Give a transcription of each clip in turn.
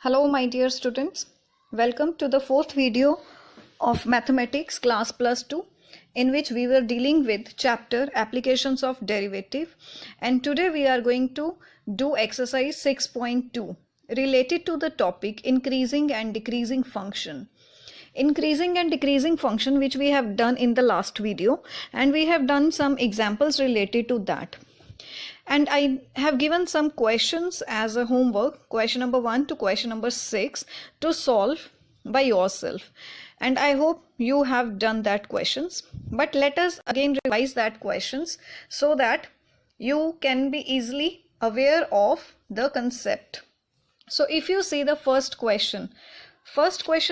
Hello my dear students, welcome to the fourth video of Mathematics Class Plus 2 in which we were dealing with chapter Applications of Derivative, and today we are going to do exercise 6.2 related to the topic increasing and decreasing function. Increasing and decreasing function, which we have done in the last video, and we have done some examples related to that. And I have given some questions as a homework, question number 1 to question number 6, to solve by yourself. And I hope you have done that questions. But let us again revise that questions so that you can be easily aware of the concept. So if you see the first question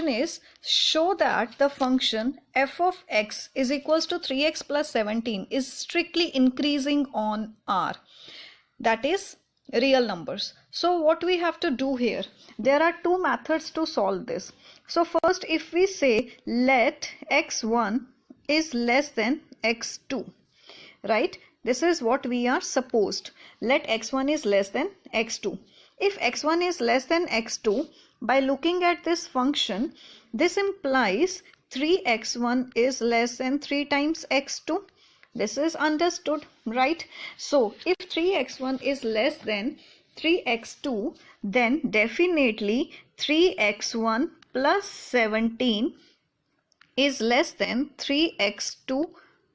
is, show that the function f of x is equals to 3x plus 17 is strictly increasing on R. That is real numbers. So what we have to do here, there are two methods to solve this. So first, if we say let x1 is less than x2, right? This is what we are supposed. Let x1 is less than x2. If x1 is less than x2, by looking at this function, this implies 3x1 is less than 3 times x2. This is understood, right? So if 3x1 is less than 3x2, then definitely 3x1 plus 17 is less than 3x2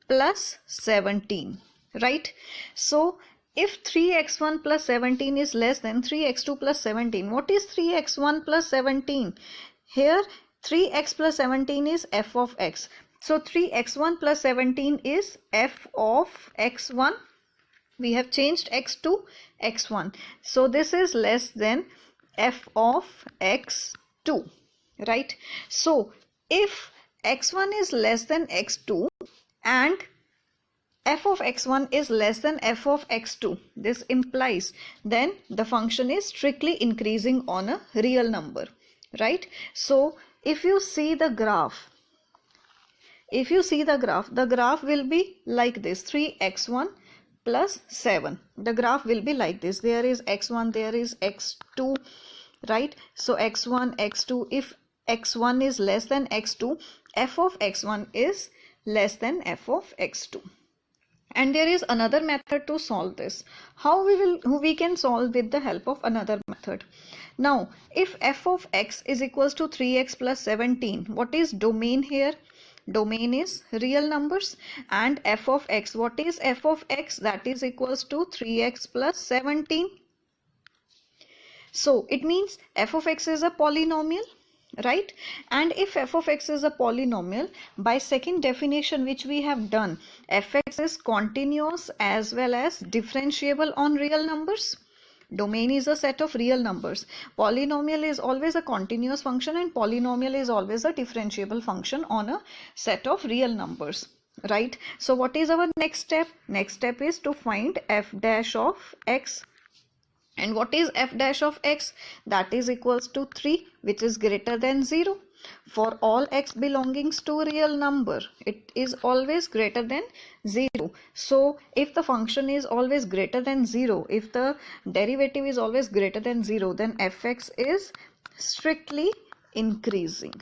plus 17, right? So if 3x1 plus 17 is less than 3x2 plus 17, what is 3x1 plus 17? Here 3x plus 17 is f of x. So 3x1 plus 17 is f of x1. We have changed x to x1. So this is less than f of x2, right? So if x1 is less than x2 and f of x1 is less than f of x2, this implies then the function is strictly increasing on a real number, right? So if you see the graph, the graph will be like this, 3x1 plus 7. The graph will be like this. There is x1, there is x2, right? So x1, x2, if x1 is less than x2, f of x1 is less than f of x2. And there is another method to solve this. How we can solve with the help of another method. Now, if f of x is equals to 3x plus 17, what is domain here? Domain is real numbers, and f of x, what is f of x? That is equals to 3x plus 17. So it means f of x is a polynomial, right? And if f of x is a polynomial, by second definition which we have done, fx is continuous as well as differentiable on real numbers. Domain is a set of real numbers. Polynomial is always a continuous function and polynomial is always a differentiable function on a set of real numbers, right? So what is our next step? Next step is to find f dash of x. And what is f dash of x? That is equals to 3, which is greater than 0. For all x belongings to real number, it is always greater than 0. So if the function is always greater than 0, if the derivative is always greater than 0, then fx is strictly increasing,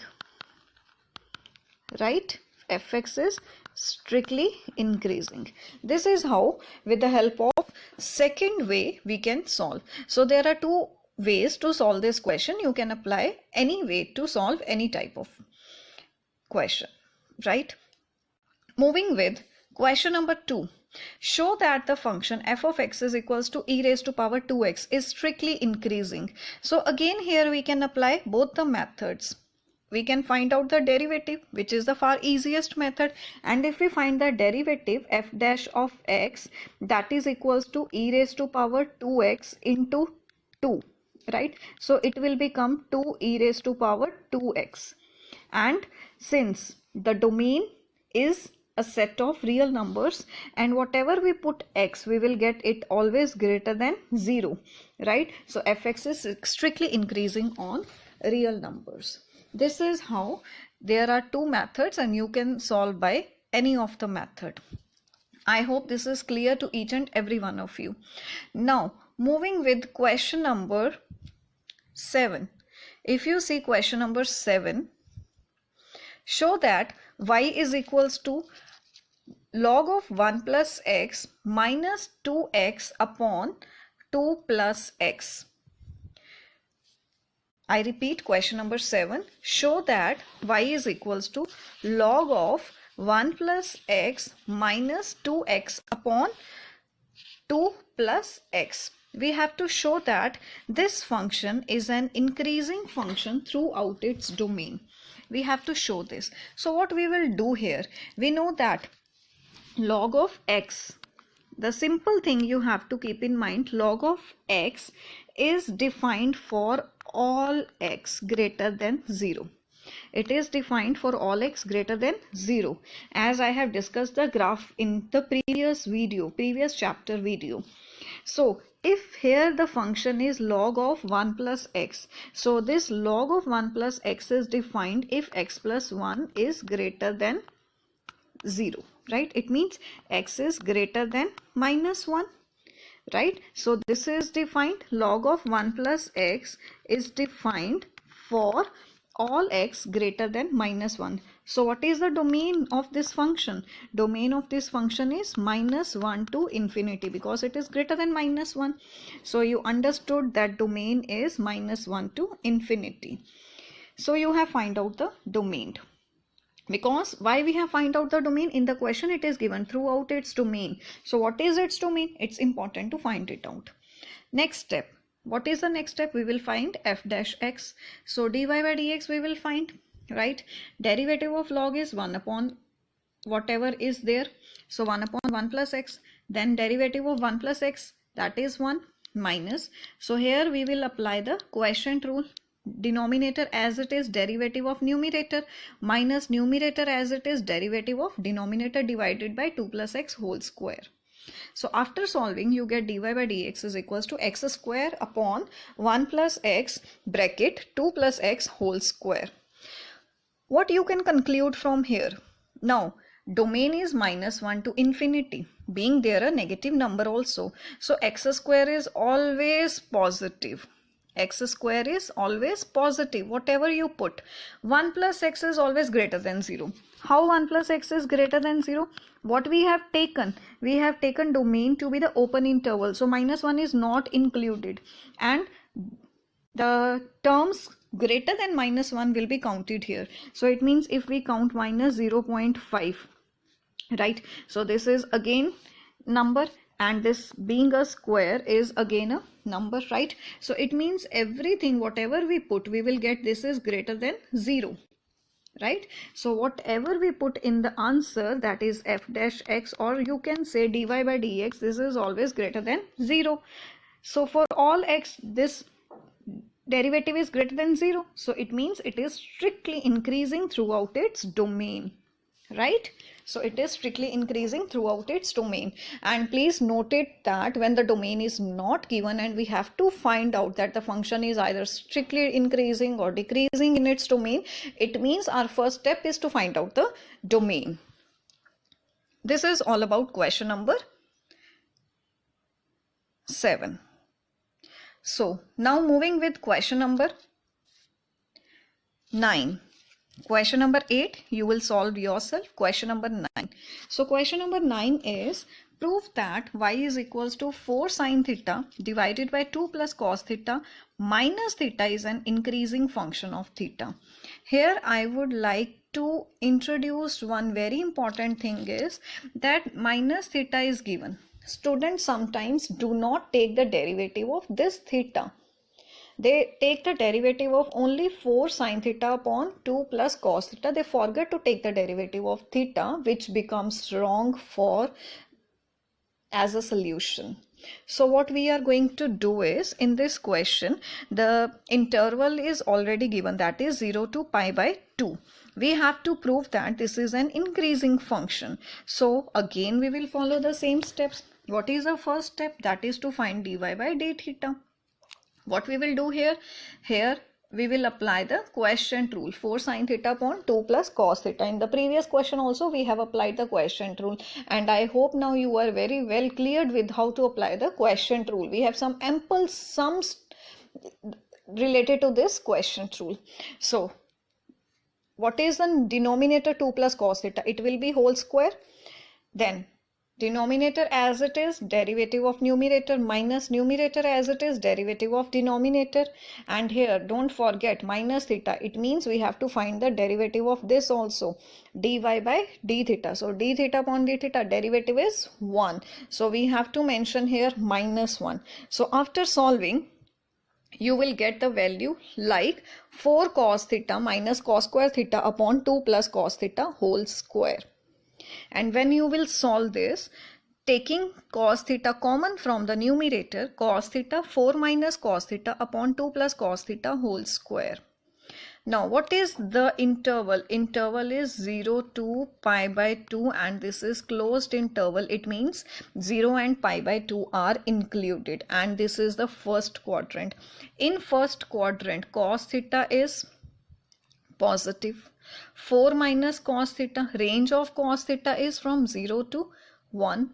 right? Fx is strictly increasing. This is how, with the help of second way, we can solve. So there are two ways to solve this question. You can apply any way to solve any type of question, right? Moving with question number 2. Show that the function f of x is equals to e raised to power 2x is strictly increasing. So again here we can apply both the methods. We can find out the derivative, which is the far easiest method, and if we find the derivative f dash of x, that is equals to e raised to power 2x into 2, right? So it will become 2 e raised to power 2x, and since the domain is a set of real numbers and whatever we put x, we will get it always greater than 0, right? So fx is strictly increasing on real numbers. This is how there are two methods and you can solve by any of the method. I hope this is clear to each and every one of you. Now moving with question number 7. if you see question number 7, show that y is equals to log of 1 plus x minus 2x upon 2 plus x. I repeat, question number 7, show that y is equals to log of 1 plus x minus 2x upon 2 plus x. We have to show that this function is an increasing function throughout its domain. We have to show this. So what we will do here, we know that log of x, the simple thing you have to keep in mind, log of x is defined for all x greater than 0. It is defined for all x greater than 0, as I have discussed the graph in the previous chapter video. So if here the function is log of 1 plus x, so this log of 1 plus x is defined if x plus 1 is greater than 0, right? It means x is greater than minus 1, right? So this is defined, log of 1 plus x is defined for all x greater than minus 1. So what is the domain of this function? Domain of this function is minus 1 to infinity, because it is greater than minus 1. So you understood that domain is minus 1 to infinity. So you have find out the domain. Because why we have find out the domain? In the question it is given throughout its domain. So what is its domain? It's important to find it out. Next step. What is the next step? We will find f dash x. So dy by dx we will find, right? Derivative of log is 1 upon whatever is there. So 1 upon 1 plus x. Then derivative of 1 plus x, that is 1 minus. So here we will apply the quotient rule. Denominator as it is derivative of numerator minus numerator as it is derivative of denominator divided by 2 plus x whole square. So after solving, you get dy by dx is equals to x square upon 1 plus x bracket 2 plus x whole square. What you can conclude from here? Now, domain is minus 1 to infinity, being there a negative number also. So x square is always positive. X square is always positive, whatever you put. 1 plus x is always greater than 0. How 1 plus x is greater than 0? What we have taken? We have taken domain to be the open interval. So minus 1 is not included. And the terms greater than minus 1 will be counted here. So it means if we count minus 0.5, right? So this is again number, and this being a square is again a number, right? So it means everything whatever we put, we will get this is greater than 0, right? So whatever we put in the answer, that is f dash x, or you can say dy by dx, this is always greater than 0. So for all x, this derivative is greater than 0. So it means it is strictly increasing throughout its domain, right? So it is strictly increasing throughout its domain. And please note it that when the domain is not given and we have to find out that the function is either strictly increasing or decreasing in its domain, it means our first step is to find out the domain. This is all about question number 7. So now moving with question number 9. Question number 8 you will solve yourself. Question number 9. So question number 9 is prove that y is equals to 4 sin theta divided by 2 plus cos theta minus theta is an increasing function of theta. Here I would like to introduce one very important thing is that minus theta is given. Students sometimes do not take the derivative of this theta. They take the derivative of only 4 sin theta upon 2 plus cos theta. They forget to take the derivative of theta, which becomes wrong for as a solution. So what we are going to do is, in this question, the interval is already given, that is 0 to pi by 2. We have to prove that this is an increasing function. So again we will follow the same steps. What is the first step? That is to find dy by d theta. What we will do here? Here we will apply the quotient rule, 4 sin theta upon 2 plus cos theta. In the previous question also we have applied the quotient rule, and I hope now you are very well cleared with how to apply the quotient rule. We have some ample sums related to this quotient rule. So what is the denominator 2 plus cos theta? It will be whole square. Then denominator as it is, derivative of numerator, minus numerator as it is, derivative of denominator. And here don't forget minus theta, it means we have to find the derivative of this also, dy by d theta. So d theta upon d theta, derivative is 1, so we have to mention here minus 1. So after solving, you will get the value like 4 cos theta minus cos square theta upon 2 plus cos theta whole square. And when you will solve this, taking cos theta common from the numerator, cos theta 4 minus cos theta upon 2 plus cos theta whole square. Now what is the interval? Interval is 0 to pi by 2, and this is closed interval. It means 0 and pi by 2 are included, and this is the first quadrant. In first quadrant, cos theta is positive. 4 minus cos theta, range of cos theta is from 0 to 1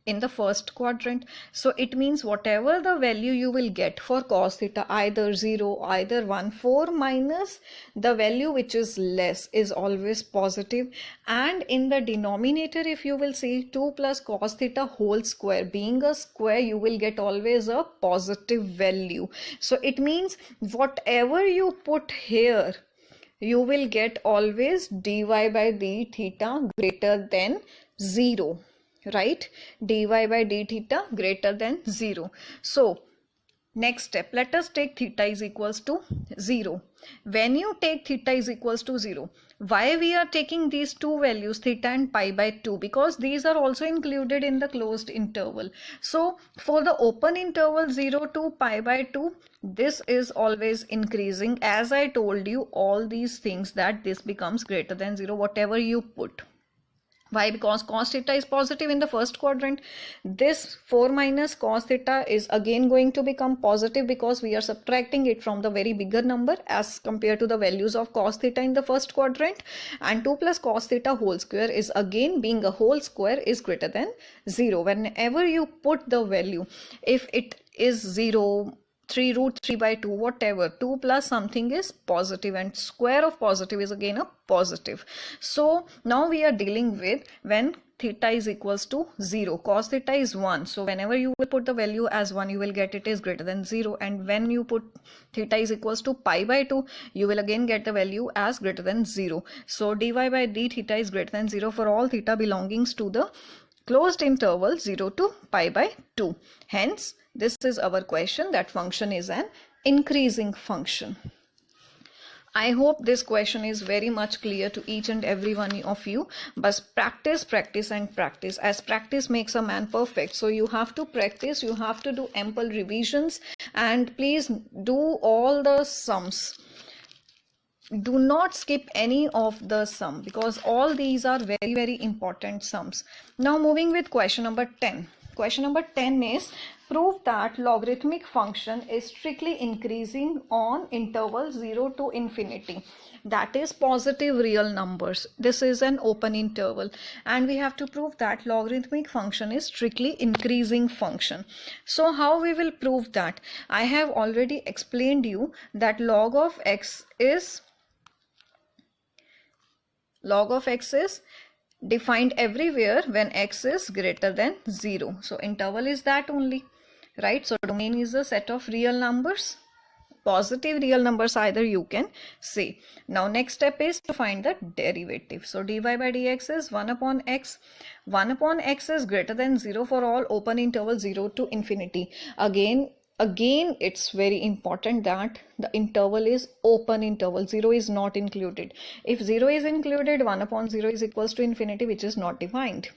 in the first quadrant. So it means whatever the value you will get for cos theta, either 0, either 1, 4 minus the value which is less is always positive. And in the denominator, if you will see 2 plus cos theta whole square, being a square, you will get always a positive value. So it means whatever you put here, you will get always dy by d theta greater than 0, right? Dy by d theta greater than 0. So next step, let us take theta is equals to 0. When you take theta is equals to 0, why we are taking these two values, theta and pi by 2? Because these are also included in the closed interval. So for the open interval 0 to pi by 2, this is always increasing. As I told you, all these things that this becomes greater than 0, whatever you put. Why? Because cos theta is positive in the first quadrant. This 4 minus cos theta is again going to become positive because we are subtracting it from the very bigger number as compared to the values of cos theta in the first quadrant. And 2 plus cos theta whole square is again, being a whole square, is greater than 0. Whenever you put the value, if it is 0, 3 root 3 by 2, whatever, 2 plus something is positive, and square of positive is again a positive. So now we are dealing with when theta is equals to 0, cos theta is 1. So whenever you will put the value as 1, you will get it is greater than 0. And when you put theta is equals to pi by 2, you will again get the value as greater than 0. So dy by d theta is greater than 0 for all theta belongings to the closed interval 0 to pi by 2. Hence, this is our question, that function is an increasing function. I hope this question is very much clear to each and every one of you. But practice, practice and practice. As practice makes a man perfect. So you have to practice, you have to do ample revisions, and please do all the sums. Do not skip any of the sum, because all these are very, very important sums. Now moving with question number 10. Question number 10 is, prove that logarithmic function is strictly increasing on interval 0 to infinity. That is positive real numbers. This is an open interval, and we have to prove that logarithmic function is strictly increasing function. So how we will prove that? I have already explained you that log of x is defined everywhere when x is greater than 0. So interval is that only, right? So domain is a set of real numbers, positive real numbers either, you can say. Now next step is to find the derivative. So dy by dx is 1 upon x. 1 upon x is greater than 0 for all open interval 0 to infinity. Again, it's very important that the interval is open interval. 0 is not included. If 0 is included, 1 upon 0 is equals to infinity, which is not defined,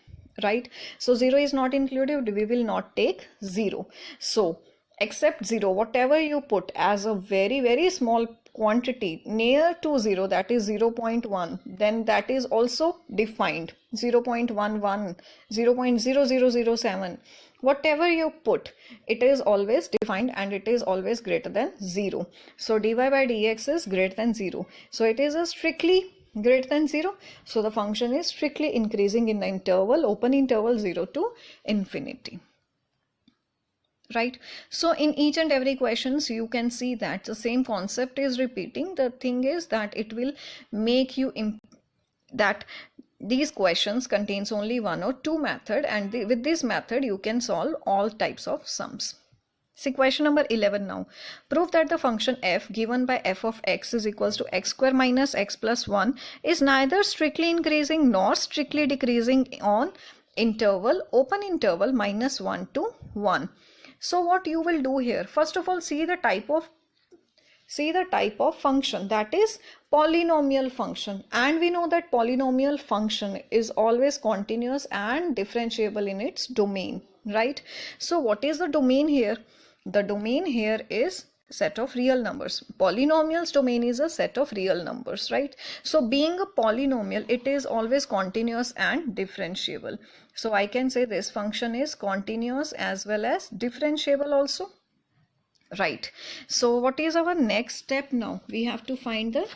right? So 0 is not included, we will not take 0. So except 0, whatever you put as a very, very small quantity near to 0, that is 0.1, then that is also defined. 0.11, 0.0007, whatever you put, it is always defined and it is always greater than 0. So dy by dx is greater than 0. So it is a strictly greater than 0. So the function is strictly increasing in the interval, open interval 0 to infinity. right? So in each and every questions you can see that the same concept is repeating. The thing is that it will make you that these questions contains only one or two method, and with this method you can solve all types of sums. See question number 11 now. Prove that the function f given by f of x is equals to x square minus x plus 1 is neither strictly increasing nor strictly decreasing on interval open interval minus 1 to 1. So what you will do here, first of all see the type of function, that is polynomial function, and we know that polynomial function is always continuous and differentiable in its domain, right? So what is the domain here? The domain here is set of real numbers. Polynomial's domain is a set of real numbers, right? So being a polynomial, it is always continuous and differentiable. So I can say this function is continuous as well as differentiable also, right? So what is our next step now? We have to find the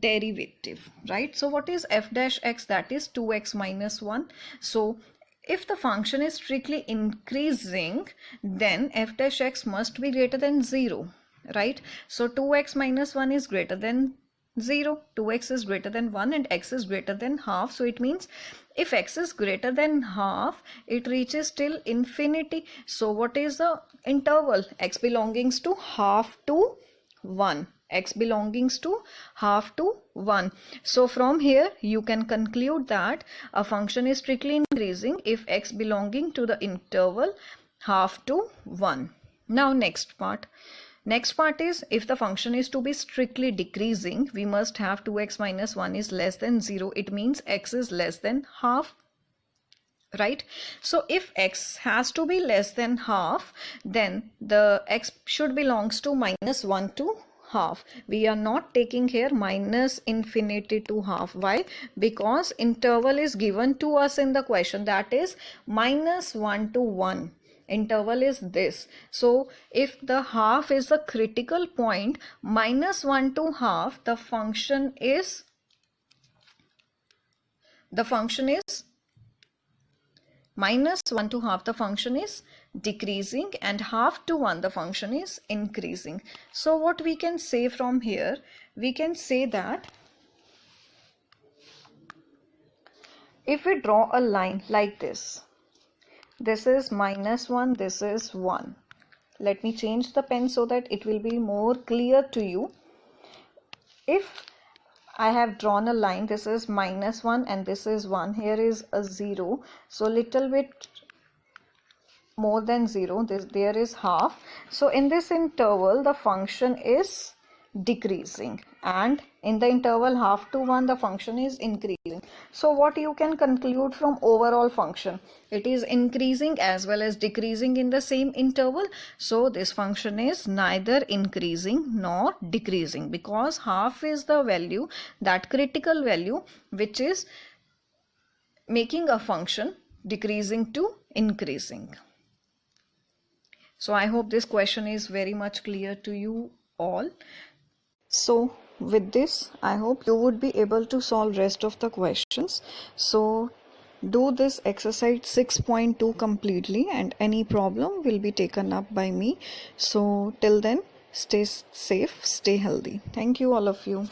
derivative, right? So what is f dash x? That is 2x minus 1. So if the function is strictly increasing, then f dash x must be greater than 0, right? So 2x minus 1 is greater than 0, 2x is greater than 1, and x is greater than half. So it means if x is greater than half, it reaches till infinity. So what is the interval? X belongs to half to 1. X belongs to half to 1. So from here you can conclude that a function is strictly increasing if x belonging to the interval half to 1. Now next part is if the function is to be strictly decreasing, we must have 2x minus 1 is less than 0. It means x is less than half, right? So if x has to be less than half, then the x should belongs to minus 1 to half. We are not taking here minus infinity to half. Why? Because interval is given to us in the question, that is minus 1 to 1. Interval is this. So if the half is the critical point, minus 1 to half, the function is minus 1 to half, the function is decreasing, and half to 1 the function is increasing. So what we can say from here, we can say that if we draw a line like this, this is minus 1, this is 1. Let me change the pen so that it will be more clear to you. If I have drawn a line, this is minus 1 and this is 1, here is a 0, so little bit more than 0, there is half. So in this interval the function is decreasing, and in the interval half to 1 the function is increasing. So what you can conclude from overall function, it is increasing as well as decreasing in the same interval. So this function is neither increasing nor decreasing, because half is the value, that critical value, which is making a function decreasing to increasing. So I hope this question is very much clear to you all. So with this, I hope you would be able to solve rest of the questions. So do this exercise 6.2 completely, and any problem will be taken up by me. So till then, stay safe, stay healthy. Thank you all of you.